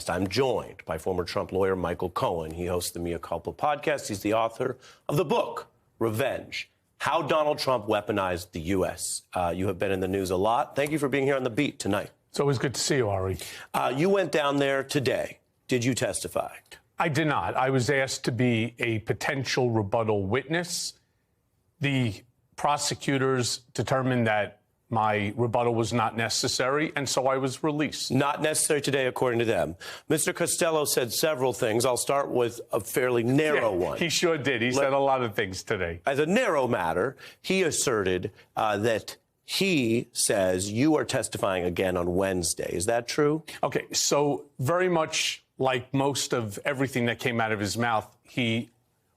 I'm joined by former Trump lawyer Michael Cohen. He hosts the Mea Culpa podcast. He's the author of the book, Revenge, How Donald Trump Weaponized the U.S. You have been in the news a lot. Thank you for being here on The Beat tonight. It's always good to see you, Ari. You went down there today. Did you testify? I did not. I was asked to be a potential rebuttal witness. The prosecutors determined that my rebuttal was not necessary, and so I was released. Not necessary today, according to them. Mr. Costello said several things. I'll start with a fairly narrow one. He sure did. He said a lot of things today. As a narrow matter, he asserted that he says you are testifying again on Wednesday. Is that true? Okay, so very much like most of everything that came out of his mouth, he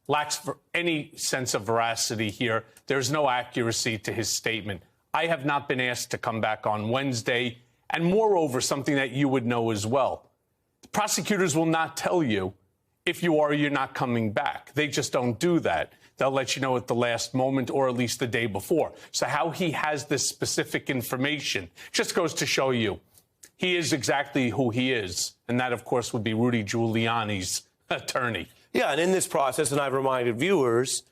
lacks for any sense of veracity here. There's no accuracy to his statement. I have not been asked to come back on Wednesday. And moreover, something that you would know as well. The prosecutors will not tell you if you are or you're not coming back. They just don't do that. They'll let you know at the last moment or at least the day before. So how he has this specific information just goes to show you he is exactly who he is. And that, of course, would be Rudy Giuliani's attorney. Yeah, and in this process, and I've reminded viewers,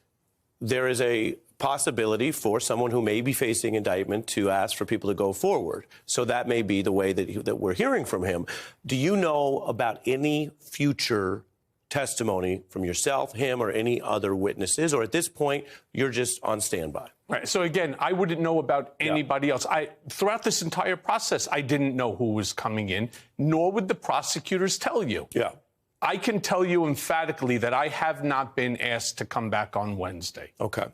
there is a possibility for someone who may be facing indictment to ask for people to go forward. So that may be the way that we're hearing from him. Do you know about any future testimony from yourself, him, or any other witnesses? Or at this point, you're just on standby? Right. So again, I wouldn't know about anybody else. Throughout this entire process, I didn't know who was coming in, nor would the prosecutors tell you. Yeah. I can tell you emphatically that I have not been asked to come back on Wednesday. Okay.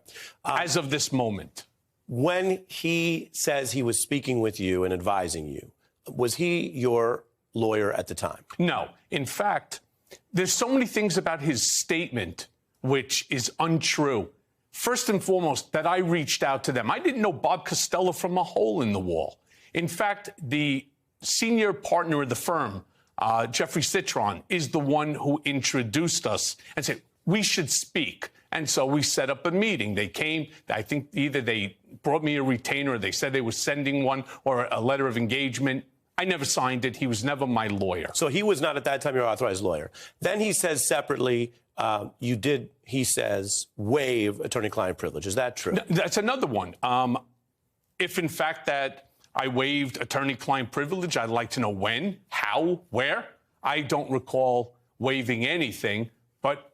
As of this moment. When he says he was speaking with you and advising you, was he your lawyer at the time? No. In fact, there's so many things about his statement which is untrue. First and foremost, that I reached out to them. I didn't know Bob Costello from a hole in the wall. In fact, the senior partner of the firm, Jeffrey Citron, is the one who introduced us and said, we should speak. And so we set up a meeting. They came. I think either they brought me a retainer or they said they were sending one or a letter of engagement. I never signed it. He was never my lawyer. So he was not at that time your authorized lawyer. Then he says separately, you did, he says, waive attorney-client privilege. Is that true? That's another one. If in fact that I waived attorney-client privilege, I'd like to know when, how, where. I don't recall waiving anything, but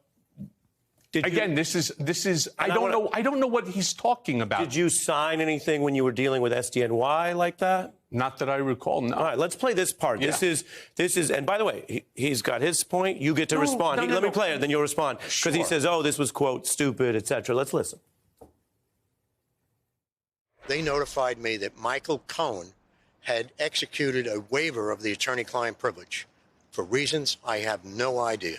again, this is I don't know what he's talking about. Did you sign anything when you were dealing with SDNY like that? Not that I recall, no. All right, let's play this part. Yeah. This is, and by the way, he's got his point. You get to respond. Let me play it, then you'll respond. Because he says, oh, this was, quote, stupid, etc. Let's listen. They notified me that Michael Cohen had executed a waiver of the attorney-client privilege for reasons I have no idea.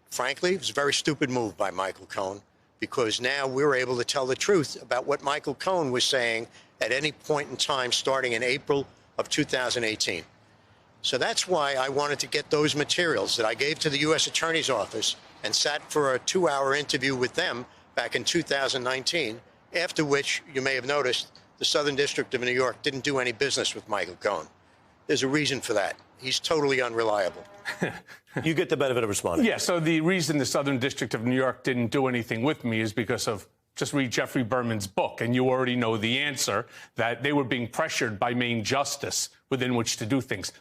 Frankly, it was a very stupid move by Michael Cohen, because now we're able to tell the truth about what Michael Cohen was saying at any point in time starting in April of 2018. So that's why I wanted to get those materials that I gave to the U.S. Attorney's Office and sat for a 2-hour interview with them back in 2019, after which, you may have noticed, the Southern District of New York didn't do any business with Michael Cohen. There's a reason for that. He's totally unreliable. You get the benefit of responding. Yeah, so the reason the Southern District of New York didn't do anything with me is because of, just read Jeffrey Berman's book, and you already know the answer, that they were being pressured by Main Justice within which to do things.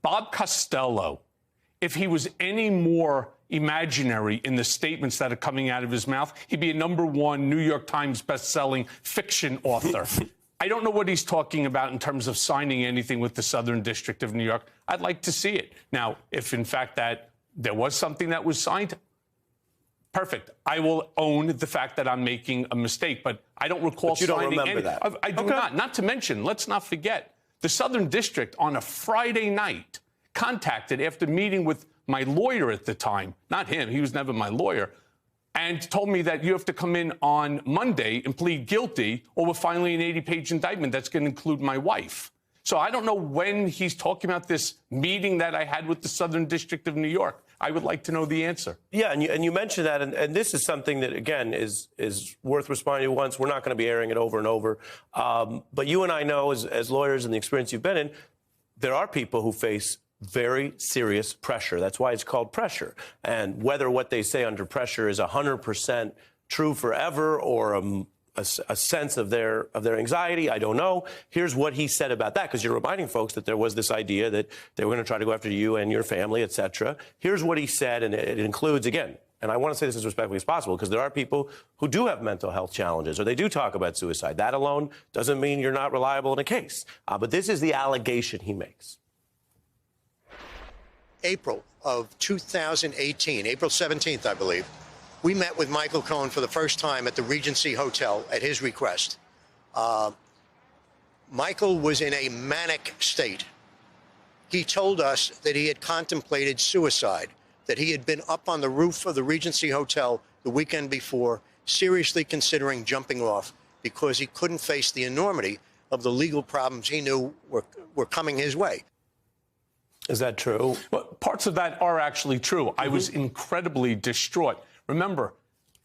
Bob Costello, if he was any more imaginary in the statements that are coming out of his mouth, he'd be a #1 New York Times best-selling fiction author. I don't know what he's talking about in terms of signing anything with the Southern District of New York. I'd like to see it. Now, if in fact that there was something that was signed, perfect. I will own the fact that I'm making a mistake, but I don't recall signing anything. You don't remember that? I do not. Not to mention, let's not forget, the Southern District on a Friday night contacted, after meeting with my lawyer at the time, not him, he was never my lawyer, and told me that you have to come in on Monday and plead guilty, or we're filing an 80-page indictment that's going to include my wife. So I don't know when he's talking about this meeting that I had with the Southern District of New York. I would like to know the answer. Yeah, and you mentioned that, and this is something that, again, is worth responding to once. We're not going to be airing it over and over. But you and I know, as lawyers and the experience you've been in, there are people who face very serious pressure. That's why it's called pressure. And whether what they say under pressure is 100% true forever or a sense of their anxiety, I don't know. Here's what he said about that, because you're reminding folks that there was this idea that they were going to try to go after you and your family, et cetera. Here's what he said, and it includes, again, and I want to say this as respectfully as possible, because there are people who do have mental health challenges or they do talk about suicide. That alone doesn't mean you're not reliable in a case. But this is the allegation he makes. April of 2018, April 17th, I believe, we met with Michael Cohen for the first time at the Regency Hotel at his request. Michael was in a manic state. He told us that he had contemplated suicide, that he had been up on the roof of the Regency Hotel the weekend before, seriously considering jumping off because he couldn't face the enormity of the legal problems he knew were coming his way. Is that true? Well, parts of that are actually true. I was incredibly distraught. Remember,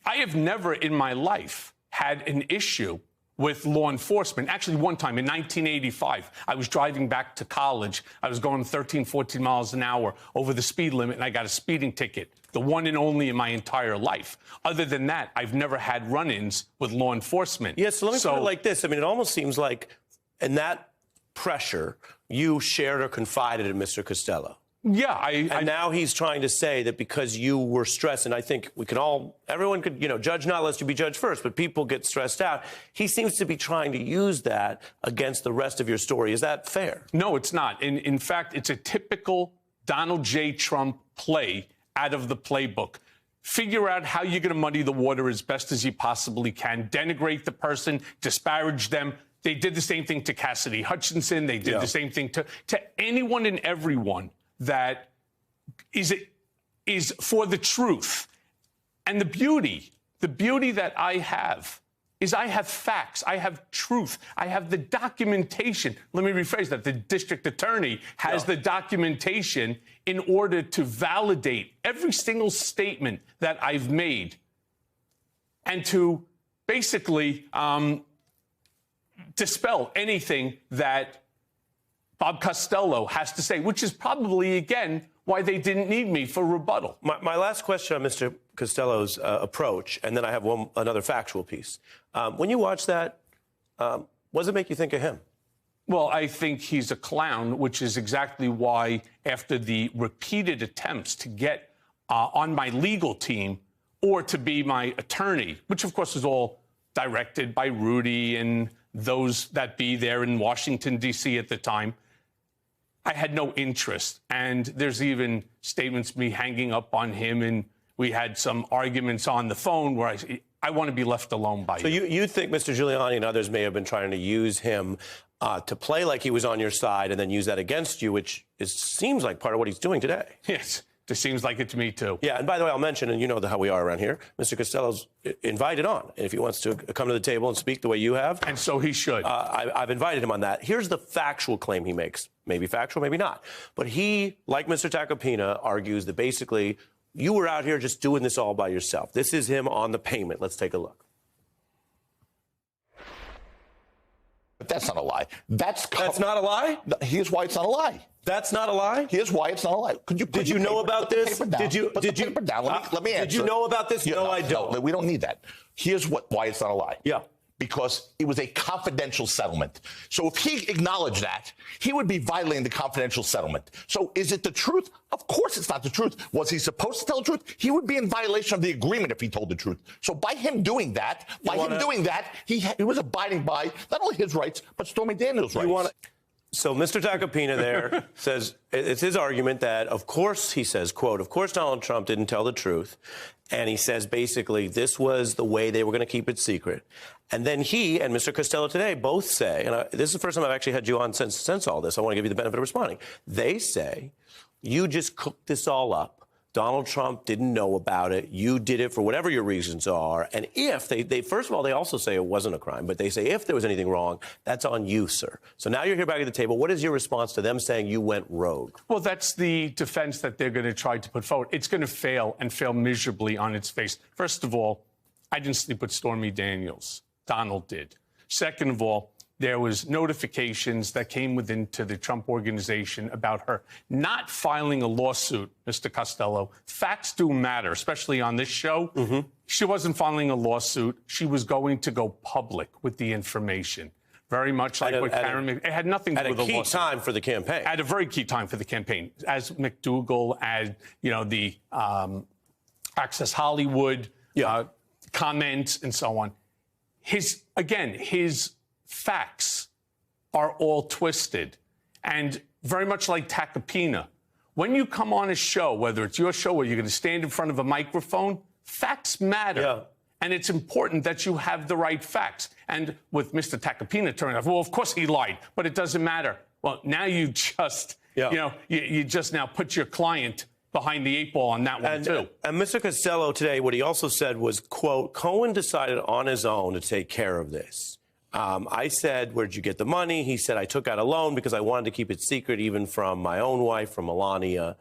I have never in my life had an issue with law enforcement. Actually, one time in 1985, I was driving back to college. I was going 13, 14 miles an hour over the speed limit, and I got a speeding ticket, the one and only in my entire life. Other than that, I've never had run-ins with law enforcement. Yes, so let me put it like this. I mean, it almost seems like in that pressure, you shared or confided in Mr. Costello. Yeah, and now he's trying to say that because you were stressed, and I think we can all, everyone could, judge not lest you be judged first, but people get stressed out. He seems to be trying to use that against the rest of your story. Is that fair? No, it's not. In fact, it's a typical Donald J. Trump play out of the playbook. Figure out how you're going to muddy the water as best as you possibly can, denigrate the person, disparage them. They did the same thing to Cassidy Hutchinson. They did the same thing to anyone and everyone that is for the truth. And the beauty that I have is I have facts. I have truth. I have the documentation. Let me rephrase that. The district attorney has the documentation in order to validate every single statement that I've made and to basically dispel anything that Bob Costello has to say, which is probably, again, why they didn't need me for rebuttal. My last question on Mr. Costello's approach, and then I have another factual piece. When you watch that, what does it make you think of him? Well, I think he's a clown, which is exactly why, after the repeated attempts to get on my legal team or to be my attorney, which, of course, is all directed by Rudy and those that be there in Washington, D.C. at the time, I had no interest. And there's even statements of me hanging up on him, and we had some arguments on the phone where I want to be left alone by you. So you think Mr. Giuliani and others may have been trying to use him to play like he was on your side and then use that against you, which seems like part of what he's doing today. Yes. It seems like it to me, too. Yeah, and by the way, I'll mention, and you know how we are around here, Mr. Costello's invited on. And if he wants to come to the table and speak the way you have. And so he should. I've invited him on that. Here's the factual claim he makes. Maybe factual, maybe not. But he, like Mr. Tacopina, argues that basically you were out here just doing this all by yourself. This is him on the payment. Let's take a look. But that's not a lie. That's not a lie? Here's why it's not a lie. That's not a lie? Here's why it's not a lie. Did you know about this? Let me answer. Did you know about this? No, I don't. No, we don't need that. Here's why it's not a lie. Yeah. Because it was a confidential settlement. So if he acknowledged that, he would be violating the confidential settlement. So is it the truth? Of course it's not the truth. Was he supposed to tell the truth? He would be in violation of the agreement if he told the truth. So by him doing that, he was abiding by not only his rights, but Stormy Daniels' rights. So Mr. Tacopina there says it's his argument that, of course, he says, quote, of course Donald Trump didn't tell the truth. And he says basically this was the way they were going to keep it secret. And then he and Mr. Costello today both say, and this is the first time I've actually had you on since all this. I want to give you the benefit of responding. They say you just cooked this all up. Donald Trump didn't know about it. You did it for whatever your reasons are. And if they first of all, they also say it wasn't a crime, but they say if there was anything wrong, that's on you, sir. So now you're here back at the table. What is your response to them saying you went rogue? Well, that's the defense that they're going to try to put forward. It's going to fail and fail miserably on its face. First of all, I didn't sleep with Stormy Daniels. Donald did. Second of all, there was notifications that came within to the Trump organization about her not filing a lawsuit, Mr. Costello. Facts do matter, especially on this show. She wasn't filing a lawsuit. She was going to go public with the information. Very much like what Karen... It had nothing to do with a lawsuit. At a key time for the campaign. At a very key time for the campaign. As McDougal, as, you know, the Access Hollywood comments and so on. His facts are all twisted. And very much like Tacopina, when you come on a show, whether it's your show or you're going to stand in front of a microphone, facts matter. Yeah. And it's important that you have the right facts. And with Mr. Tacopina turning off, well, of course he lied, but it doesn't matter. Well, now you just, you just now put your client behind the 8 ball on that one, too. And Mr. Costello today, what he also said was, quote, Cohen decided on his own to take care of this. I said, where'd you get the money? He said, I took out a loan because I wanted to keep it secret, even from my own wife, from Melania.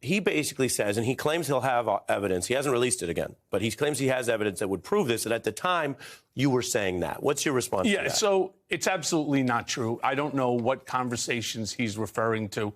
He basically says, and he claims he'll have evidence. He hasn't released it again, but he claims he has evidence that would prove this. And at the time, you were saying that. What's your response to that? Yeah, so it's absolutely not true. I don't know what conversations he's referring to.